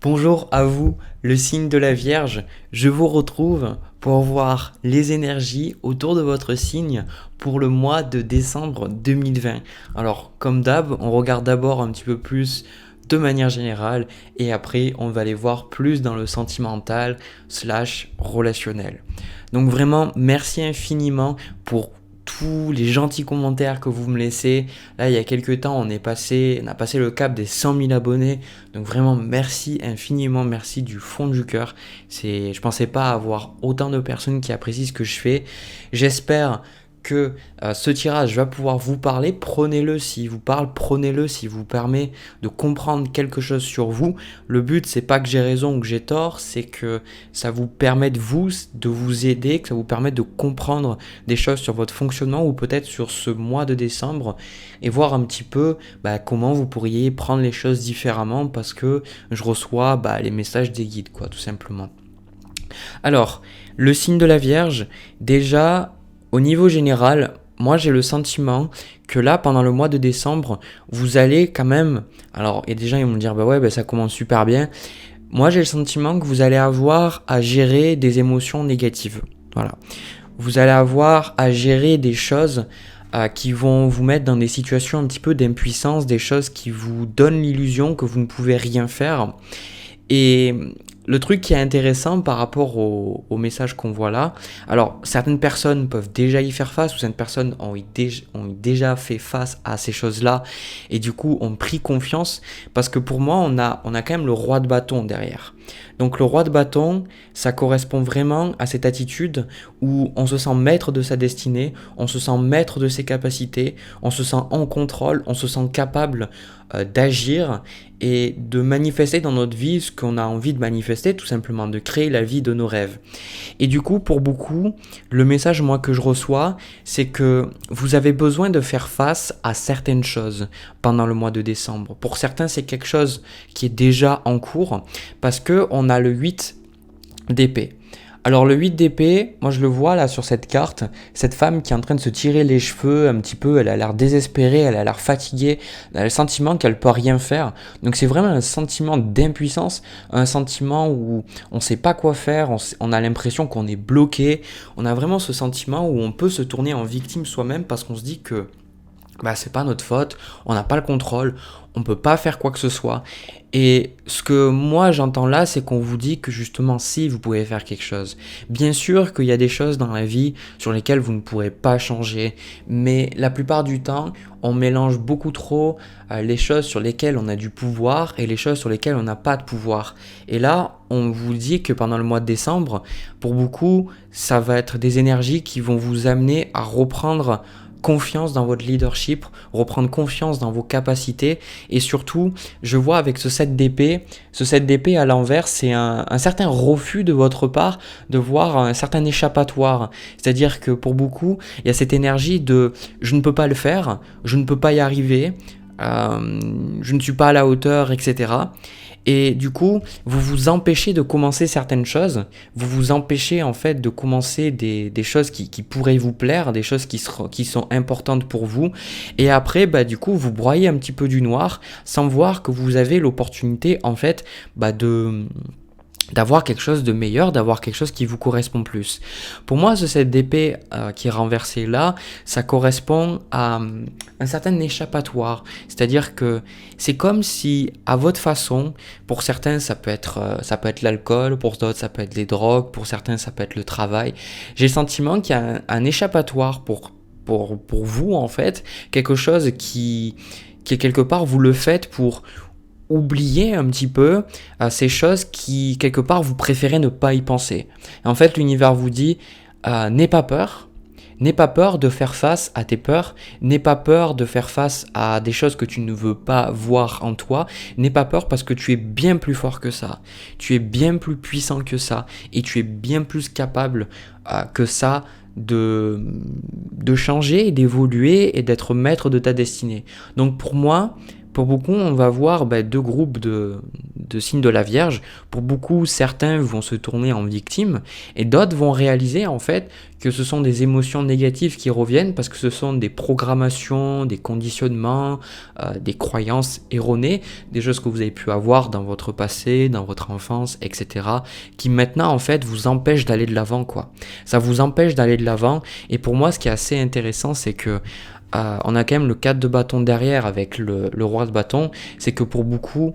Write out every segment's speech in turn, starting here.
Bonjour à vous, le signe de la Vierge. Je vous retrouve pour voir les énergies autour de votre signe pour le mois de décembre 2020. Alors, comme d'hab, on regarde d'abord un petit peu plus de manière générale et après on va aller voir plus dans le sentimental slash relationnel. Donc vraiment, merci infiniment pour tous les gentils commentaires que vous me laissez. Là, il y a quelques temps, on a passé le cap des 100 000 abonnés. Donc vraiment, merci infiniment, merci du fond du cœur. Je pensais pas avoir autant de personnes qui apprécient ce que je fais. J'espère que ce tirage va pouvoir vous parler. Prenez-le s'il vous parle, prenez-le s'il vous permet de comprendre quelque chose sur vous. Le but, c'est pas que j'ai raison ou que j'ai tort, c'est que ça vous permette de vous aider, que ça vous permette de comprendre des choses sur votre fonctionnement ou peut-être sur ce mois de décembre et voir un petit peu comment vous pourriez prendre les choses différemment parce que je reçois les messages des guides, quoi, tout simplement. Alors, le signe de la Vierge, déjà, au niveau général, moi j'ai le sentiment que là, pendant le mois de décembre, vous allez quand même... Alors, et des gens ils vont me dire, ça commence super bien. Moi j'ai le sentiment que vous allez avoir à gérer des émotions négatives. Voilà. Vous allez avoir à gérer des choses qui vont vous mettre dans des situations un petit peu d'impuissance, des choses qui vous donnent l'illusion que vous ne pouvez rien faire. Et le truc qui est intéressant par rapport au message qu'on voit là, alors certaines personnes peuvent déjà y faire face ou certaines personnes ont déjà fait face à ces choses-là et du coup ont pris confiance parce que pour moi on a quand même le roi de bâton derrière. Donc le roi de bâton, ça correspond vraiment à cette attitude où on se sent maître de sa destinée, on se sent maître de ses capacités, on se sent en contrôle, on se sent capable d'agir et de manifester dans notre vie ce qu'on a envie de manifester, tout simplement, de créer la vie de nos rêves. Et du coup, pour beaucoup, le message moi que je reçois, c'est que vous avez besoin de faire face à certaines choses pendant le mois de décembre. Pour certains, c'est quelque chose qui est déjà en cours parce que on a le 8 d'épée. Alors le 8 d'épée, moi je le vois là sur cette carte, cette femme qui est en train de se tirer les cheveux un petit peu, elle a l'air désespérée, elle a l'air fatiguée, elle a le sentiment qu'elle peut rien faire. Donc c'est vraiment un sentiment d'impuissance, un sentiment où on sait pas quoi faire, on a l'impression qu'on est bloqué, on a vraiment ce sentiment où on peut se tourner en victime soi-même parce qu'on se dit que c'est pas notre faute, on n'a pas le contrôle, on peut pas faire quoi que ce soit. Et ce que moi j'entends là, c'est qu'on vous dit que justement si vous pouvez faire quelque chose. Bien sûr qu'il y a des choses dans la vie sur lesquelles vous ne pourrez pas changer, mais la plupart du temps, on mélange beaucoup trop les choses sur lesquelles on a du pouvoir et les choses sur lesquelles on n'a pas de pouvoir. Et là, on vous dit que pendant le mois de décembre, pour beaucoup, ça va être des énergies qui vont vous amener à reprendre confiance dans votre leadership, reprendre confiance dans vos capacités et surtout, je vois avec ce 7 d'épée à l'envers, c'est un certain refus de votre part de voir un certain échappatoire. C'est-à-dire que pour beaucoup, il y a cette énergie de je ne peux pas le faire, je ne peux pas y arriver, je ne suis pas à la hauteur, etc. Et du coup, vous vous empêchez de commencer certaines choses, vous vous empêchez en fait de commencer des choses qui pourraient vous plaire, des choses qui sont importantes pour vous. Et après, du coup, vous broyez un petit peu du noir sans voir que vous avez l'opportunité en fait d'avoir quelque chose de meilleur, d'avoir quelque chose qui vous correspond plus. Pour moi, ce 7 d'épée qui est renversé là, ça correspond à un certain échappatoire. C'est-à-dire que c'est comme si, à votre façon, pour certains, ça peut être l'alcool, pour d'autres, ça peut être les drogues, pour certains, ça peut être le travail. J'ai le sentiment qu'il y a un échappatoire pour vous, en fait, quelque chose qui est quelque part, vous le faites pour oublier un petit peu ces choses qui, quelque part, vous préférez ne pas y penser. Et en fait, l'univers vous dit, n'aie pas peur de faire face à tes peurs, n'aie pas peur de faire face à des choses que tu ne veux pas voir en toi, n'aie pas peur parce que tu es bien plus fort que ça, tu es bien plus puissant que ça, et tu es bien plus capable que ça de changer et d'évoluer et d'être maître de ta destinée. Donc pour moi, Pour beaucoup, on va voir deux groupes de signes de la Vierge. Pour beaucoup, certains vont se tourner en victime et d'autres vont réaliser en fait que ce sont des émotions négatives qui reviennent parce que ce sont des programmations, des conditionnements, des croyances erronées, des choses que vous avez pu avoir dans votre passé, dans votre enfance, etc. qui maintenant en fait vous empêchent d'aller de l'avant, quoi. Ça vous empêche d'aller de l'avant et pour moi, ce qui est assez intéressant, c'est que on a quand même le 4 de bâton derrière avec le roi de bâton, c'est que pour beaucoup,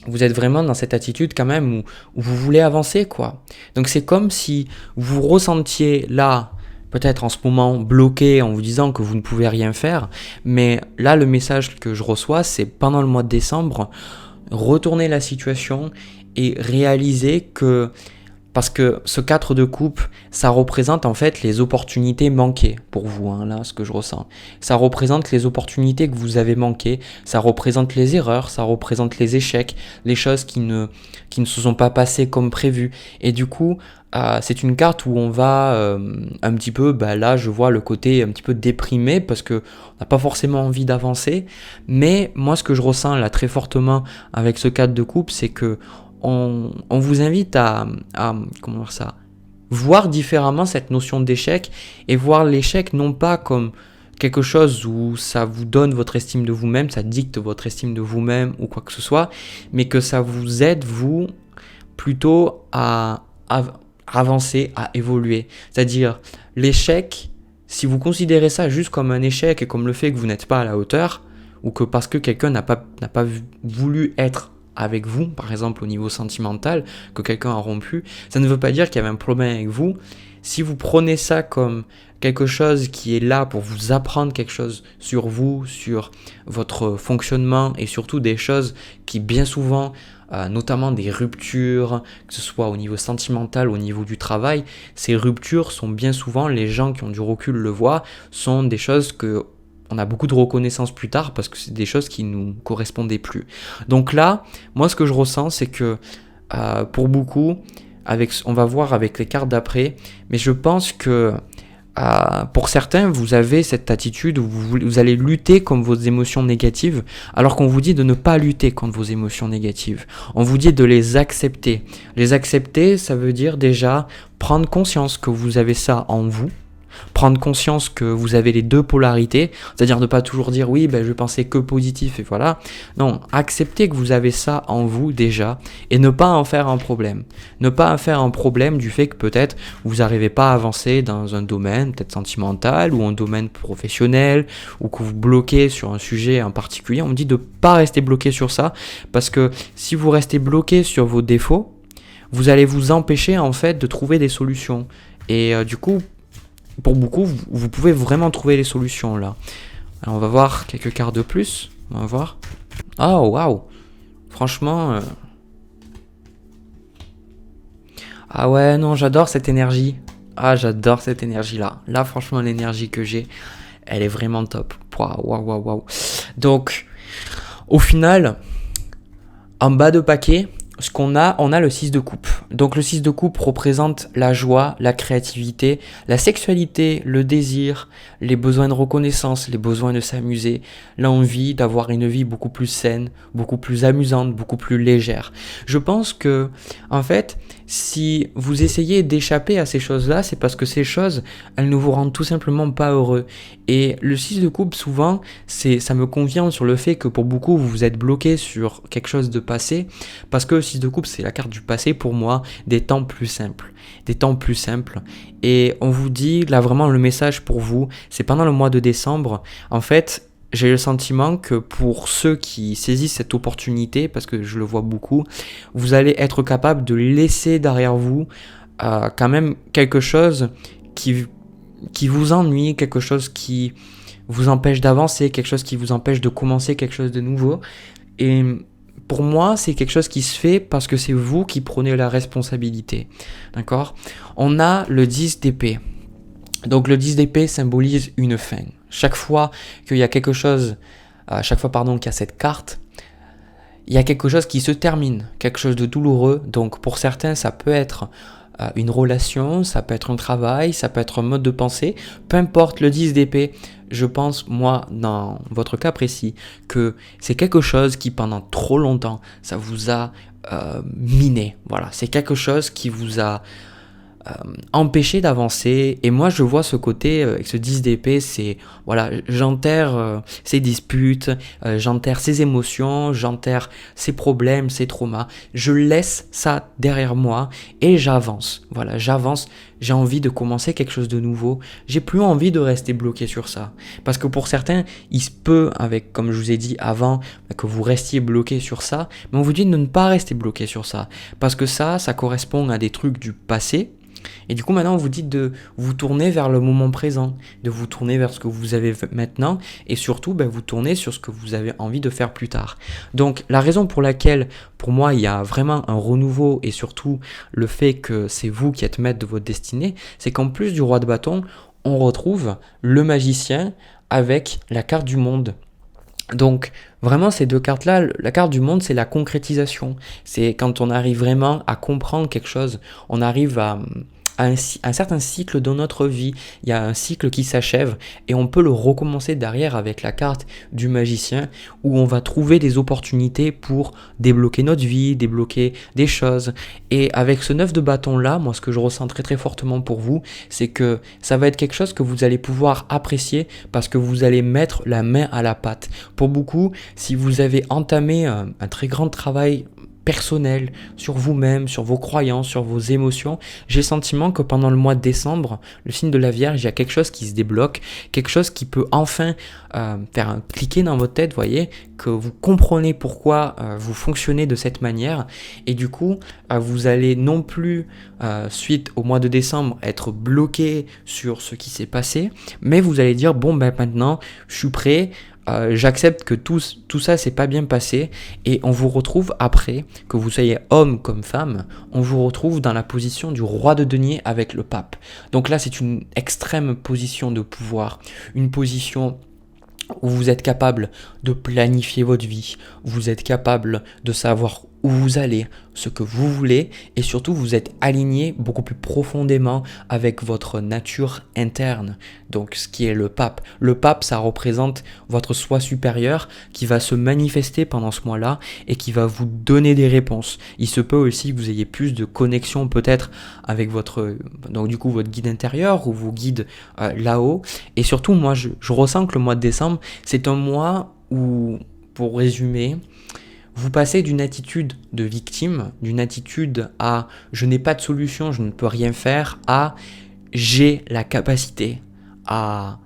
vous êtes vraiment dans cette attitude quand même où vous voulez avancer, quoi. Donc c'est comme si vous ressentiez là, peut-être en ce moment, bloqué en vous disant que vous ne pouvez rien faire, mais là le message que je reçois, c'est pendant le mois de décembre, retourner la situation et réaliser que parce que ce 4 de coupe, ça représente en fait les opportunités manquées pour vous, hein, là, ce que je ressens. Ça représente les opportunités que vous avez manquées, ça représente les erreurs, ça représente les échecs, les choses qui ne se sont pas passées comme prévu. Et du coup, c'est une carte où on va un petit peu, là je vois le côté un petit peu déprimé parce que on n'a pas forcément envie d'avancer. Mais moi ce que je ressens là très fortement avec ce 4 de coupe, c'est que on vous invite à comment dire ça, voir différemment cette notion d'échec et voir l'échec non pas comme quelque chose où ça vous donne votre estime de vous-même, ça dicte votre estime de vous-même ou quoi que ce soit, mais que ça vous aide, vous, plutôt à avancer, à évoluer. C'est-à-dire, l'échec, si vous considérez ça juste comme un échec et comme le fait que vous n'êtes pas à la hauteur, ou que parce que quelqu'un n'a pas voulu être avec vous, par exemple au niveau sentimental, que quelqu'un a rompu, ça ne veut pas dire qu'il y avait un problème avec vous. Si vous prenez ça comme quelque chose qui est là pour vous apprendre quelque chose sur vous, sur votre fonctionnement et surtout des choses qui bien souvent, notamment des ruptures, que ce soit au niveau sentimental ou au niveau du travail, ces ruptures sont bien souvent, les gens qui ont du recul le voient, sont des choses que on a beaucoup de reconnaissance plus tard parce que c'est des choses qui nous correspondaient plus. Donc là, moi ce que je ressens, c'est que pour beaucoup, on va voir avec les cartes d'après, mais je pense que pour certains, vous avez cette attitude où vous allez lutter contre vos émotions négatives, alors qu'on vous dit de ne pas lutter contre vos émotions négatives. On vous dit de les accepter. Les accepter, ça veut dire déjà prendre conscience que vous avez ça en vous, prendre conscience que vous avez les deux polarités, c'est-à-dire ne pas toujours dire oui, je pensais que positif et voilà. Non, accepter que vous avez ça en vous déjà et ne pas en faire un problème. Ne pas en faire un problème du fait que peut-être vous n'arrivez pas à avancer dans un domaine peut-être sentimental ou un domaine professionnel ou que vous bloquez sur un sujet en particulier. On me dit de ne pas rester bloqué sur ça parce que si vous restez bloqué sur vos défauts, vous allez vous empêcher en fait de trouver des solutions. Et du coup, pour beaucoup, vous pouvez vraiment trouver les solutions là. Alors on va voir quelques cartes de plus. On va voir. Oh waouh. Franchement. Ah ouais, non, j'adore cette énergie. Ah, j'adore cette énergie là. Là, franchement, l'énergie que j'ai, elle est vraiment top. Waouh. Donc, au final, en bas de paquet, on a le 6 de coupe. Donc le 6 de coupe représente la joie, la créativité, la sexualité, le désir, les besoins de reconnaissance, les besoins de s'amuser, l'envie d'avoir une vie beaucoup plus saine, beaucoup plus amusante, beaucoup plus légère. Je pense que, en fait, si vous essayez d'échapper à ces choses-là, c'est parce que ces choses, elles ne vous rendent tout simplement pas heureux. Et le 6 de coupe, souvent, ça me convient sur le fait que pour beaucoup, vous vous êtes bloqué sur quelque chose de passé, parce que le 6 de coupe, c'est la carte du passé pour moi, des temps plus simples. Des temps plus simples. Et on vous dit, là vraiment le message pour vous, c'est pendant le mois de décembre, en fait, j'ai le sentiment que pour ceux qui saisissent cette opportunité, parce que je le vois beaucoup, vous allez être capable de laisser derrière vous quand même quelque chose qui vous ennuie, quelque chose qui vous empêche d'avancer, quelque chose qui vous empêche de commencer quelque chose de nouveau. Et pour moi, c'est quelque chose qui se fait parce que c'est vous qui prenez la responsabilité. D'accord ? On a le 10 d'épée. Donc le 10 d'épée symbolise une fin. Chaque fois qu'il y a quelque chose, qu'il y a cette carte, il y a quelque chose qui se termine, quelque chose de douloureux. Donc pour certains, ça peut être une relation, ça peut être un travail, ça peut être un mode de pensée, peu importe le 10 d'épée. Je pense, moi, dans votre cas précis, que c'est quelque chose qui pendant trop longtemps, ça vous a miné. Voilà, c'est quelque chose qui vous a empêcher d'avancer. Et moi je vois ce côté avec ce 10 d'épée, c'est voilà, j'enterre ces disputes, j'enterre ces émotions, j'enterre ces problèmes, ces traumas, je laisse ça derrière moi et j'avance. Voilà, j'avance, j'ai envie de commencer quelque chose de nouveau, j'ai plus envie de rester bloqué sur ça, parce que pour certains il se peut, avec comme je vous ai dit avant, que vous restiez bloqué sur ça, mais on vous dit de ne pas rester bloqué sur ça, parce que ça correspond à des trucs du passé. Et du coup, maintenant, on vous dit de vous tourner vers le moment présent, de vous tourner vers ce que vous avez maintenant, et surtout, vous tourner sur ce que vous avez envie de faire plus tard. Donc, la raison pour laquelle, pour moi, il y a vraiment un renouveau, et surtout le fait que c'est vous qui êtes maître de votre destinée, c'est qu'en plus du roi de bâton, on retrouve le magicien avec la carte du monde. Donc vraiment ces deux cartes-là, la carte du monde c'est la concrétisation, c'est quand on arrive vraiment à comprendre quelque chose, on arrive à un certain cycle dans notre vie, il y a un cycle qui s'achève et on peut le recommencer derrière avec la carte du magicien où on va trouver des opportunités pour débloquer notre vie, débloquer des choses. Et avec ce 9 de bâton là, moi ce que je ressens très très fortement pour vous, c'est que ça va être quelque chose que vous allez pouvoir apprécier parce que vous allez mettre la main à la pâte. Pour beaucoup, si vous avez entamé un très grand travail personnel, sur vous-même, sur vos croyances, sur vos émotions, j'ai le sentiment que pendant le mois de décembre, le signe de la Vierge, il y a quelque chose qui se débloque, quelque chose qui peut enfin faire un cliquer dans votre tête, voyez, que vous comprenez pourquoi vous fonctionnez de cette manière, et du coup, vous allez non plus, suite au mois de décembre, être bloqué sur ce qui s'est passé, mais vous allez dire, bon, maintenant, je suis prêt, j'accepte que tout ça s'est pas bien passé et on vous retrouve après, que vous soyez homme comme femme, on vous retrouve dans la position du roi de denier avec le pape. Donc là c'est une extrême position de pouvoir, une position où vous êtes capable de planifier votre vie, vous êtes capable de savoir où vous allez, ce que vous voulez, et surtout vous êtes aligné beaucoup plus profondément avec votre nature interne, donc ce qui est le pape. Le pape, ça représente votre soi supérieur qui va se manifester pendant ce mois-là et qui va vous donner des réponses. Il se peut aussi que vous ayez plus de connexion peut-être avec votre guide intérieur ou vos guides là-haut. Et surtout, moi, je ressens que le mois de décembre, c'est un mois où, pour résumer, vous passez d'une attitude de victime, d'une attitude à « je n'ai pas de solution, je ne peux rien faire » à « j'ai la capacité à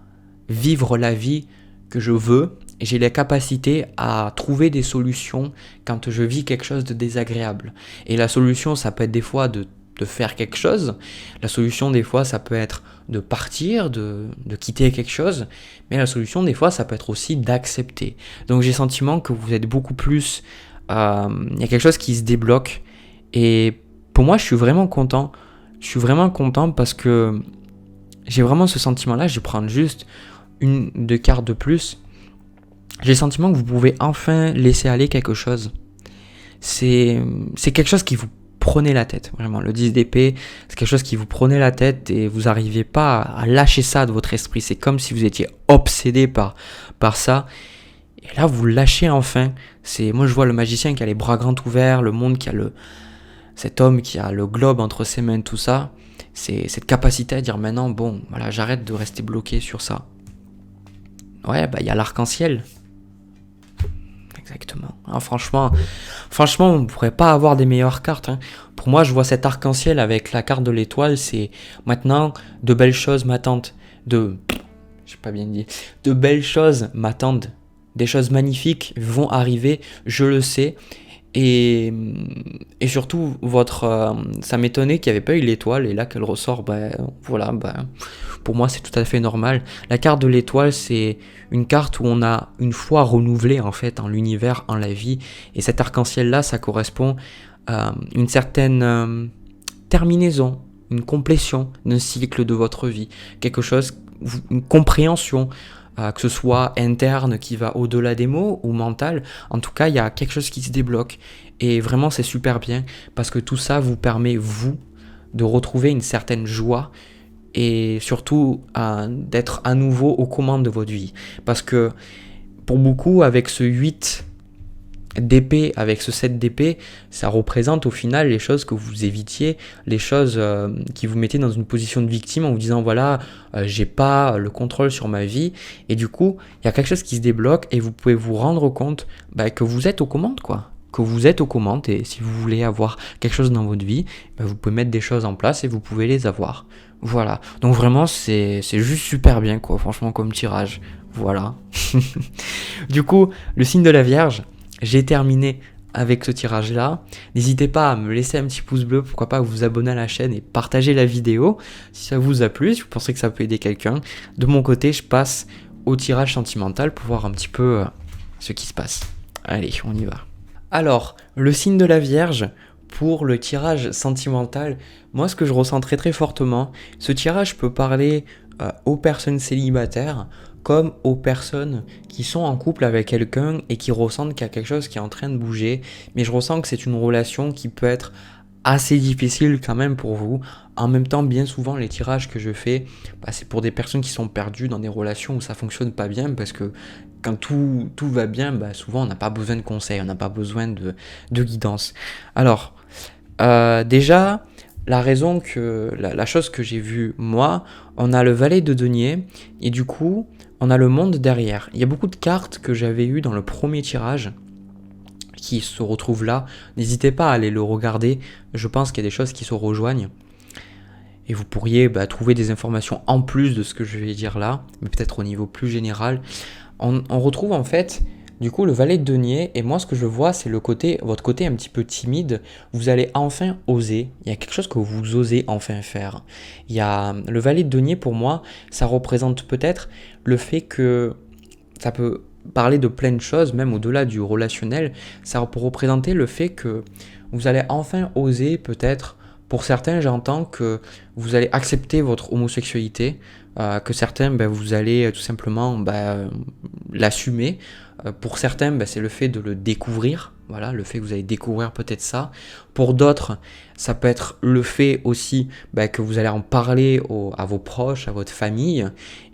vivre la vie que je veux et j'ai la capacité à trouver des solutions quand je vis quelque chose de désagréable ». Et la solution, ça peut être des fois de faire quelque chose. La solution, des fois, ça peut être de partir, de quitter quelque chose. Mais la solution, des fois, ça peut être aussi d'accepter. Donc, j'ai le sentiment que vous êtes beaucoup plus... Il y a quelque chose qui se débloque. Et pour moi, je suis vraiment content. Je suis vraiment content parce que j'ai vraiment ce sentiment-là. Je vais prendre juste une ou deux cartes de plus. J'ai le sentiment que vous pouvez enfin laisser aller quelque chose. C'est quelque chose qui vous prenez la tête, vraiment. Le 10 d'épée, c'est quelque chose qui vous prenez la tête et vous n'arrivez pas à lâcher ça de votre esprit. C'est comme si vous étiez obsédé par ça. Et là, vous lâchez enfin. Moi, je vois le magicien qui a les bras grands ouverts, le monde qui a cet homme qui a le globe entre ses mains, tout ça. C'est cette capacité à dire maintenant, bon, voilà, j'arrête de rester bloqué sur ça. Ouais, il y a l'arc-en-ciel. Exactement. Alors, franchement, on ne pourrait pas avoir des meilleures cartes. Pour moi, je vois cet arc-en-ciel avec la carte de l'étoile. C'est maintenant de belles choses m'attendent. J'ai pas bien dit. De belles choses m'attendent. Des choses magnifiques vont arriver, je le sais. Et surtout, ça m'étonnait qu'il n'y avait pas eu l'étoile. Et là, qu'elle ressort, pour moi, c'est tout à fait normal. La carte de l'étoile, c'est une carte où on a une foi renouvelée, en fait, en l'univers, en la vie. Et cet arc-en-ciel-là, ça correspond à une certaine terminaison, une complétion d'un cycle de votre vie. Quelque chose, une compréhension, que ce soit interne qui va au-delà des mots ou mental, en tout cas il y a quelque chose qui se débloque et vraiment c'est super bien parce que tout ça vous permet vous de retrouver une certaine joie et surtout d'être à nouveau aux commandes de votre vie. Parce que pour beaucoup, avec ce 8 d'épée, avec ce 7 d'épée, ça représente au final les choses que vous évitiez, les choses qui vous mettaient dans une position de victime en vous disant voilà, j'ai pas le contrôle sur ma vie, et du coup, il y a quelque chose qui se débloque et vous pouvez vous rendre compte que vous êtes aux commandes, quoi. Que vous êtes aux commandes, et si vous voulez avoir quelque chose dans votre vie, vous pouvez mettre des choses en place et vous pouvez les avoir. Voilà. Donc vraiment, c'est juste super bien, quoi, franchement, comme tirage. Voilà. Du coup, le signe de la Vierge, j'ai terminé avec ce tirage-là. N'hésitez pas à me laisser un petit pouce bleu, pourquoi pas vous abonner à la chaîne et partager la vidéo si ça vous a plu, si vous pensez que ça peut aider quelqu'un. De mon côté, je passe au tirage sentimental pour voir un petit peu ce qui se passe. Allez, on y va. Alors, le signe de la Vierge, pour le tirage sentimental, moi ce que je ressens très très fortement, ce tirage peut parler aux personnes célibataires comme aux personnes qui sont en couple avec quelqu'un et qui ressentent qu'il y a quelque chose qui est en train de bouger, mais je ressens que c'est une relation qui peut être assez difficile quand même pour vous. En même temps, bien souvent, les tirages que je fais, c'est pour des personnes qui sont perdues dans des relations où ça fonctionne pas bien, parce que quand tout va bien, souvent on n'a pas besoin de conseils, on n'a pas besoin de guidance. Alors, déjà, la chose que j'ai vue, moi, on a le valet de denier, et du coup, on a le monde derrière. Il y a beaucoup de cartes que j'avais eues dans le premier tirage, qui se retrouvent là. N'hésitez pas à aller le regarder, je pense qu'il y a des choses qui se rejoignent. Et vous pourriez trouver des informations en plus de ce que je vais dire là, mais peut-être au niveau plus général. On retrouve en fait, du coup, le valet de denier, et moi ce que je vois, c'est votre côté un petit peu timide. Vous allez enfin oser, il y a quelque chose que vous osez enfin faire. Il y a le valet de denier, pour moi, ça représente peut-être le fait que ça peut parler de plein de choses, même au-delà du relationnel. Ça peut représenter le fait que vous allez enfin oser, peut-être, pour certains, j'entends que vous allez accepter votre homosexualité, que certains, vous allez tout simplement l'assumer. Pour certains, c'est le fait de le découvrir, voilà, le fait que vous allez découvrir peut-être ça. Pour d'autres, ça peut être le fait aussi que vous allez en parler à vos proches, à votre famille.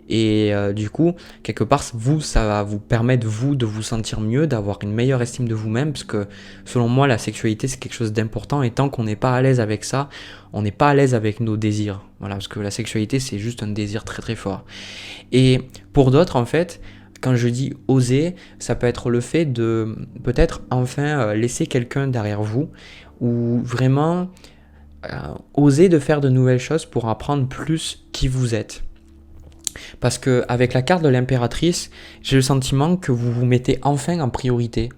Et du coup, quelque part, ça va vous permettre, de vous sentir mieux, d'avoir une meilleure estime de vous-même, parce que selon moi, la sexualité, c'est quelque chose d'important, et tant qu'on n'est pas à l'aise avec ça, on n'est pas à l'aise avec nos désirs. Voilà, parce que la sexualité, c'est juste un désir très très fort. Et pour d'autres, en fait, quand je dis oser, ça peut être le fait de peut-être enfin laisser quelqu'un derrière vous, ou vraiment oser de faire de nouvelles choses pour apprendre plus qui vous êtes. Parce que avec la carte de l'impératrice, j'ai le sentiment que vous vous mettez enfin en priorité.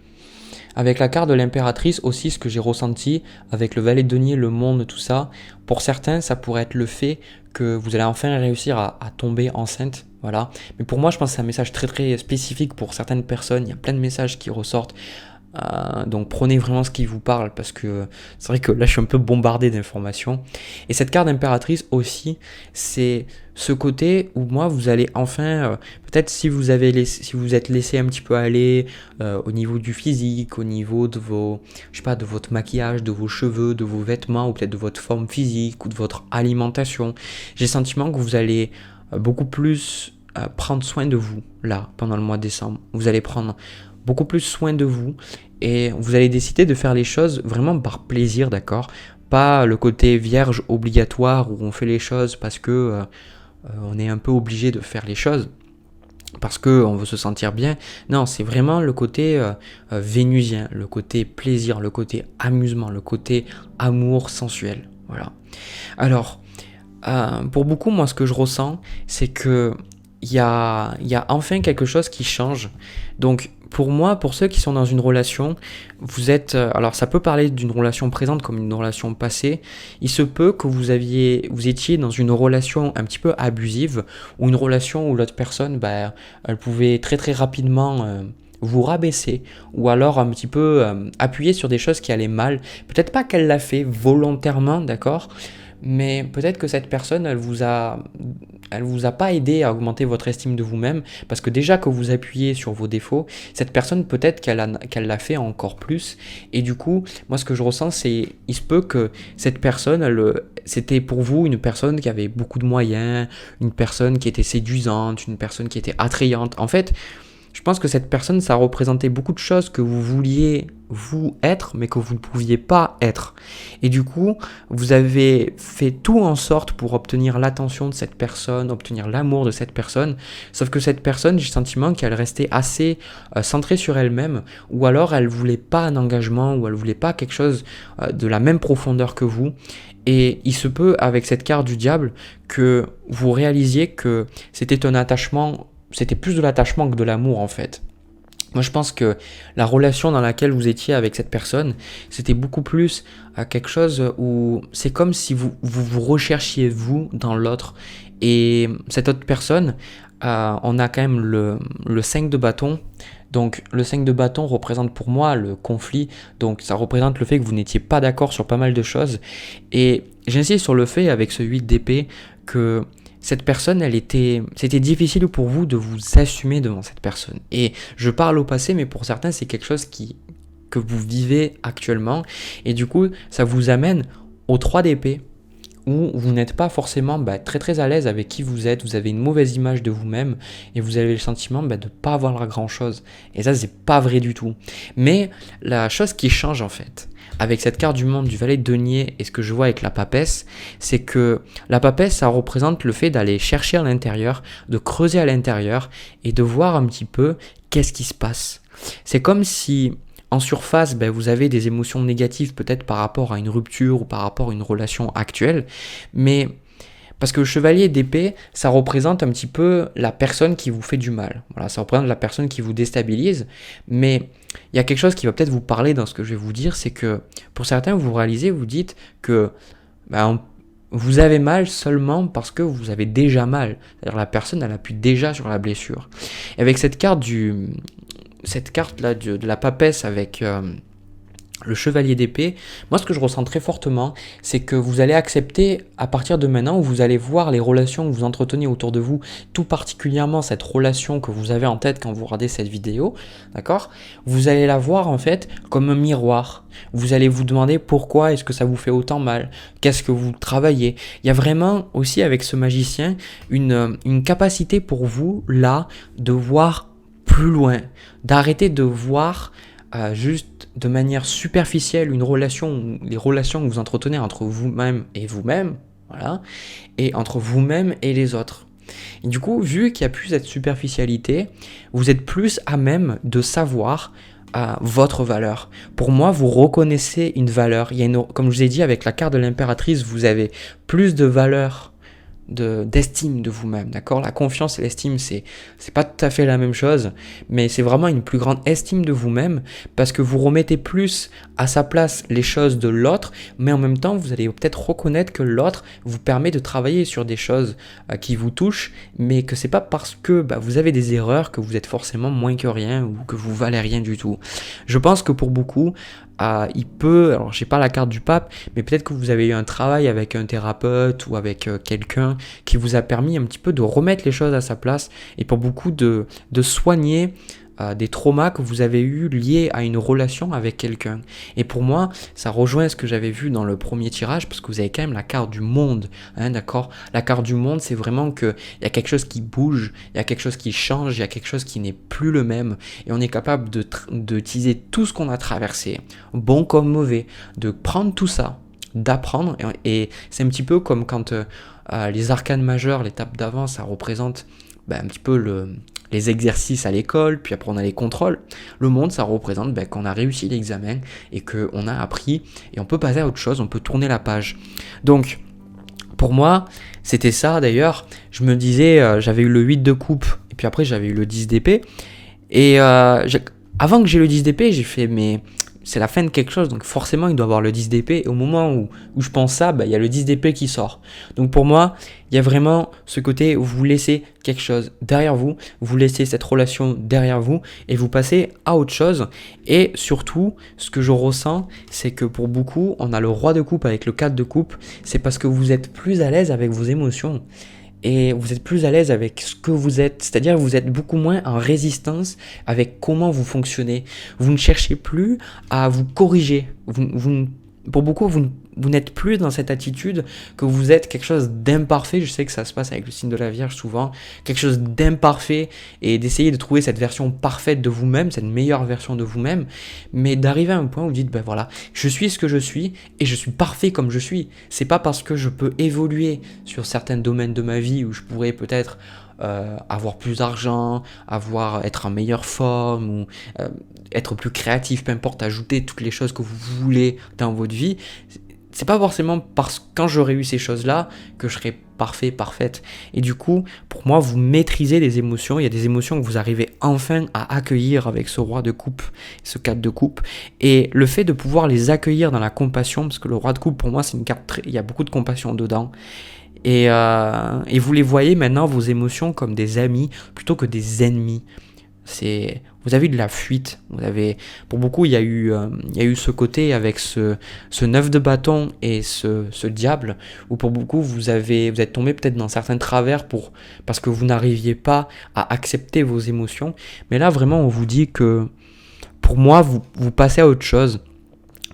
Avec la carte de l'impératrice aussi, ce que j'ai ressenti avec le valet de denier, le monde, tout ça, pour certains, ça pourrait être le fait que vous allez enfin réussir à tomber enceinte. Voilà. Mais pour moi, je pense que c'est un message très très spécifique pour certaines personnes. Il y a plein de messages qui ressortent. Donc prenez vraiment ce qui vous parle, parce que c'est vrai que là je suis un peu bombardé d'informations. Et cette carte d'impératrice aussi, c'est ce côté où moi vous allez enfin, peut-être si vous êtes laissé un petit peu aller au niveau du physique, au niveau de de votre maquillage, de vos cheveux, de vos vêtements, ou peut-être de votre forme physique ou de votre alimentation, j'ai le sentiment que vous allez beaucoup plus prendre soin de vous là pendant le mois de décembre. Vous allez prendre beaucoup plus soin de vous, et vous allez décider de faire les choses vraiment par plaisir, d'accord ? Pas le côté vierge obligatoire où on fait les choses parce que on est un peu obligé de faire les choses parce qu'on veut se sentir bien. Non, c'est vraiment le côté vénusien, le côté plaisir, le côté amusement, le côté amour sensuel. Voilà. Alors, pour beaucoup, moi, ce que je ressens, c'est que il y a enfin quelque chose qui change. Donc, pour moi, pour ceux qui sont dans une relation, vous êtes... alors, ça peut parler d'une relation présente comme une relation passée. Il se peut que vous étiez dans une relation un petit peu abusive, ou une relation où l'autre personne, elle pouvait très très rapidement vous rabaisser, ou alors un petit peu appuyer sur des choses qui allaient mal. Peut-être pas qu'elle l'a fait volontairement, d'accord ? mais peut-être que cette personne, elle vous a pas aidé à augmenter votre estime de vous-même, parce que déjà que vous appuyez sur vos défauts, cette personne peut-être qu'elle l'a fait encore plus, et du coup, moi ce que je ressens, c'est, il se peut que cette personne, c'était pour vous une personne qui avait beaucoup de moyens, une personne qui était séduisante, une personne qui était attrayante. En fait, je pense que cette personne, ça représentait beaucoup de choses que vous vouliez vous être, mais que vous ne pouviez pas être. Et du coup, vous avez fait tout en sorte pour obtenir l'attention de cette personne, obtenir l'amour de cette personne. Sauf que cette personne, j'ai le sentiment qu'elle restait assez centrée sur elle-même, ou alors elle voulait pas un engagement, ou elle voulait pas quelque chose de la même profondeur que vous. Et il se peut, avec cette carte du diable, que vous réalisiez que c'était plus de l'attachement que de l'amour en fait. Moi je pense que la relation dans laquelle vous étiez avec cette personne, c'était beaucoup plus quelque chose où c'est comme si vous recherchiez vous dans l'autre. Et cette autre personne, on a quand même le 5 de bâton. Donc le 5 de bâton représente pour moi le conflit, donc ça représente le fait que vous n'étiez pas d'accord sur pas mal de choses. Et j'insiste sur le fait avec ce 8 d'épée que cette personne, c'était difficile pour vous de vous assumer devant cette personne. Et je parle au passé, mais pour certains, c'est quelque chose que vous vivez actuellement. Et du coup, ça vous amène au 3 d'épée, où vous n'êtes pas forcément très très à l'aise avec qui vous êtes, vous avez une mauvaise image de vous-même, et vous avez le sentiment de ne pas avoir grand-chose. Et ça, c'est pas vrai du tout. Mais la chose qui change en fait, avec cette carte du monde du valet de denier et ce que je vois avec la papesse, c'est que la papesse, ça représente le fait d'aller chercher à l'intérieur, de creuser à l'intérieur et de voir un petit peu qu'est-ce qui se passe. C'est comme si en surface, vous avez des émotions négatives peut-être par rapport à une rupture ou par rapport à une relation actuelle, mais parce que le chevalier d'épée, ça représente un petit peu la personne qui vous fait du mal. Voilà, ça représente la personne qui vous déstabilise, mais il y a quelque chose qui va peut-être vous parler dans ce que je vais vous dire, c'est que pour certains, vous réalisez, vous dites que vous avez mal seulement parce que vous avez déjà mal. C'est-à-dire la personne, elle appuie déjà sur la blessure. Et avec cette carte-là de la papesse avec le chevalier d'épée, moi ce que je ressens très fortement, c'est que vous allez accepter à partir de maintenant, où vous allez voir les relations que vous entretenez autour de vous, tout particulièrement cette relation que vous avez en tête quand vous regardez cette vidéo, d'accord ? Vous allez la voir en fait comme un miroir. Vous allez vous demander pourquoi est-ce que ça vous fait autant mal ? Qu'est-ce que vous travaillez ? Il y a vraiment aussi avec ce magicien une capacité pour vous là de voir plus loin, d'arrêter de voir juste de manière superficielle les relations que vous entretenez entre vous-même et vous-même, voilà, et entre vous-même et les autres. Et du coup, vu qu'il n'y a plus cette superficialité, vous êtes plus à même de savoir votre valeur. Pour moi, vous reconnaissez une valeur. Comme je vous ai dit, avec la carte de l'impératrice, vous avez plus de valeur d'estime de vous-même, d'accord ? La confiance et l'estime, c'est pas tout à fait la même chose, mais c'est vraiment une plus grande estime de vous-même parce que vous remettez plus à sa place les choses de l'autre, mais en même temps, vous allez peut-être reconnaître que l'autre vous permet de travailler sur des choses qui vous touchent, mais que c'est pas parce que vous avez des erreurs que vous êtes forcément moins que rien ou que vous valez rien du tout. Je pense que pour beaucoup, alors j'ai pas la carte du pape, mais peut-être que vous avez eu un travail avec un thérapeute ou avec quelqu'un qui vous a permis un petit peu de remettre les choses à sa place et pour beaucoup de soigner des traumas que vous avez eu liés à une relation avec quelqu'un. Et pour moi, ça rejoint ce que j'avais vu dans le premier tirage, parce que vous avez quand même la carte du monde, d'accord ? La carte du monde, c'est vraiment qu'il y a quelque chose qui bouge, il y a quelque chose qui change, il y a quelque chose qui n'est plus le même, et on est capable d'utiliser tout ce qu'on a traversé, bon comme mauvais, de prendre tout ça, d'apprendre, et c'est un petit peu comme quand les arcanes majeures, l'étape d'avant, ça représente un petit peu les exercices à l'école, puis après on a les contrôles. Le monde, ça représente qu'on a réussi l'examen et qu'on a appris et on peut passer à autre chose, on peut tourner la page. Donc, pour moi, c'était ça d'ailleurs. Je me disais, j'avais eu le 8 de coupe et puis après j'avais eu le 10 d'épée. Et avant que j'ai le 10 d'épée, j'ai fait, mais c'est la fin de quelque chose, donc forcément il doit avoir le 10 d'épée, et au moment où je pense ça, il y a le 10 d'épée qui sort. Donc pour moi, il y a vraiment ce côté où vous laissez quelque chose derrière vous, vous laissez cette relation derrière vous, et vous passez à autre chose. Et surtout, ce que je ressens, c'est que pour beaucoup, on a le roi de coupe avec le 4 de coupe, c'est parce que vous êtes plus à l'aise avec vos émotions. Et vous êtes plus à l'aise avec ce que vous êtes, c'est-à-dire vous êtes beaucoup moins en résistance avec comment vous fonctionnez. Vous ne cherchez plus à vous corriger. Pour beaucoup, vous n'êtes plus dans cette attitude que vous êtes quelque chose d'imparfait. Je sais que ça se passe avec le signe de la Vierge souvent. Quelque chose d'imparfait et d'essayer de trouver cette version parfaite de vous-même, cette meilleure version de vous-même. Mais d'arriver à un point où vous dites, ben voilà, je suis ce que je suis et je suis parfait comme je suis. C'est pas parce que je peux évoluer sur certains domaines de ma vie où je pourrais peut-être avoir plus d'argent, être en meilleure forme ou être plus créatif, peu importe, ajouter toutes les choses que vous voulez dans votre vie. C'est pas forcément parce que quand j'aurai eu ces choses-là que je serai parfait, parfaite. Et du coup, pour moi, vous maîtrisez les émotions. Il y a des émotions que vous arrivez enfin à accueillir avec ce roi de coupe, ce 4 de coupe. Et le fait de pouvoir les accueillir dans la compassion, parce que le roi de coupe, pour moi, c'est une carte il y a beaucoup de compassion dedans. Et vous les voyez maintenant, vos émotions, comme des amis plutôt que des ennemis. Vous avez de la fuite. Pour beaucoup, il y a eu ce côté avec ce 9 de bâton et ce diable, où pour beaucoup, vous êtes tombé peut-être dans certains travers parce que vous n'arriviez pas à accepter vos émotions. Mais là, vraiment, on vous dit que, pour moi, vous passez à autre chose.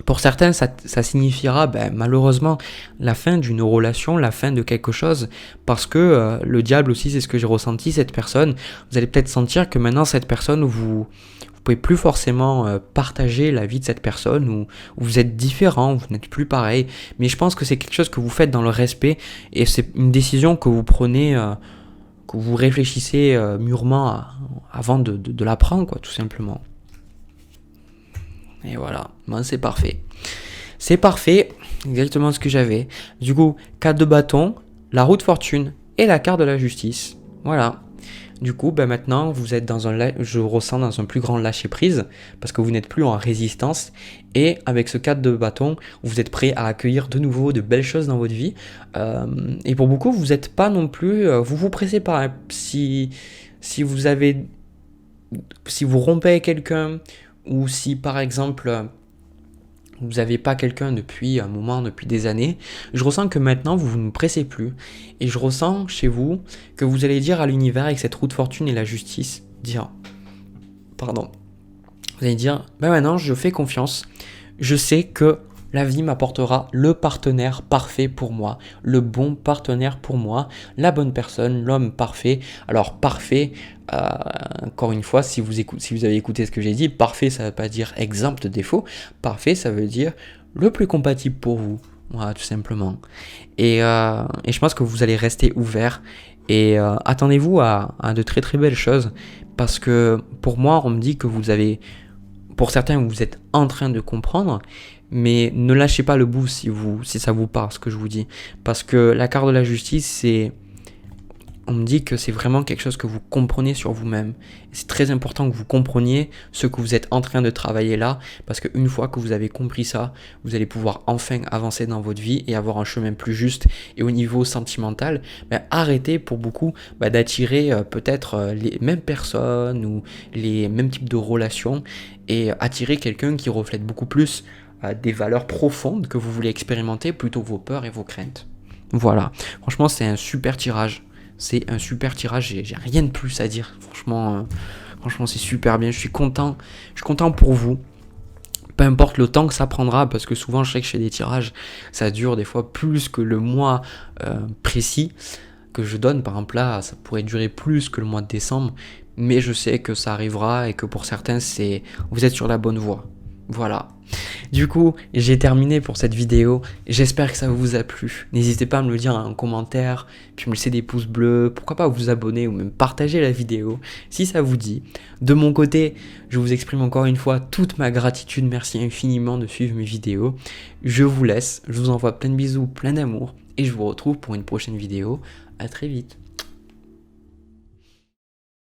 Pour certains, ça signifiera malheureusement la fin d'une relation, la fin de quelque chose, parce que le diable aussi, c'est ce que j'ai ressenti, cette personne. Vous allez peut-être sentir que maintenant, cette personne, vous pouvez plus forcément partager la vie de cette personne, ou vous êtes différent, vous n'êtes plus pareil. Mais je pense que c'est quelque chose que vous faites dans le respect, et c'est une décision que vous prenez, que vous réfléchissez mûrement avant de la prendre, quoi, tout simplement. Et voilà, c'est parfait. C'est parfait, exactement ce que j'avais. Du coup, 4 de bâton, la roue de fortune et la carte de la justice. Voilà. Du coup, maintenant, vous êtes je ressens dans un plus grand lâcher prise, parce que vous n'êtes plus en résistance. Et avec ce 4 de bâton, vous êtes prêt à accueillir de nouveau de belles choses dans votre vie. Et pour beaucoup, vous n'êtes pas non plus... vous vous pressez pas. Hein. Si vous rompez avec quelqu'un, ou si par exemple vous n'avez pas quelqu'un depuis un moment, depuis des années, je ressens que maintenant vous ne pressez plus, et je ressens chez vous que vous allez dire à l'univers avec cette roue de fortune et la justice, vous allez dire, maintenant je fais confiance, je sais que la vie m'apportera le partenaire parfait pour moi, le bon partenaire pour moi, la bonne personne, l'homme parfait. Alors parfait, encore une fois, si vous avez écouté ce que j'ai dit, parfait ça ne veut pas dire exempt de défaut, parfait ça veut dire le plus compatible pour vous, voilà, tout simplement. Et je pense que vous allez rester ouvert, et attendez-vous à de très très belles choses, parce que pour moi on me dit que pour certains vous êtes en train de comprendre, mais ne lâchez pas le bout si ça vous parle ce que je vous dis, parce que la carte de la justice, on me dit que c'est vraiment quelque chose que vous comprenez sur vous-même. C'est très important que vous compreniez ce que vous êtes en train de travailler là, parce qu'une fois que vous avez compris ça, vous allez pouvoir enfin avancer dans votre vie et avoir un chemin plus juste. Et au niveau sentimental, arrêtez pour beaucoup d'attirer peut-être les mêmes personnes ou les mêmes types de relations, et attirer quelqu'un qui reflète beaucoup plus des valeurs profondes que vous voulez expérimenter plutôt que vos peurs et vos craintes. Voilà, franchement c'est un super tirage. J'ai rien de plus à dire. Franchement, c'est super bien. Je suis content pour vous. Peu importe le temps que ça prendra, parce que souvent je sais que chez des tirages, ça dure des fois plus que le mois précis que je donne. Par exemple là, ça pourrait durer plus que le mois de décembre, mais je sais que ça arrivera et que pour certains, vous êtes sur la bonne voie. Voilà. Du coup, j'ai terminé pour cette vidéo. J'espère que ça vous a plu. N'hésitez pas à me le dire en commentaire, puis me laisser des pouces bleus. Pourquoi pas vous abonner ou même partager la vidéo si ça vous dit. De mon côté, je vous exprime encore une fois toute ma gratitude. Merci infiniment de suivre mes vidéos. Je vous laisse. Je vous envoie plein de bisous, plein d'amour. Et je vous retrouve pour une prochaine vidéo. À très vite.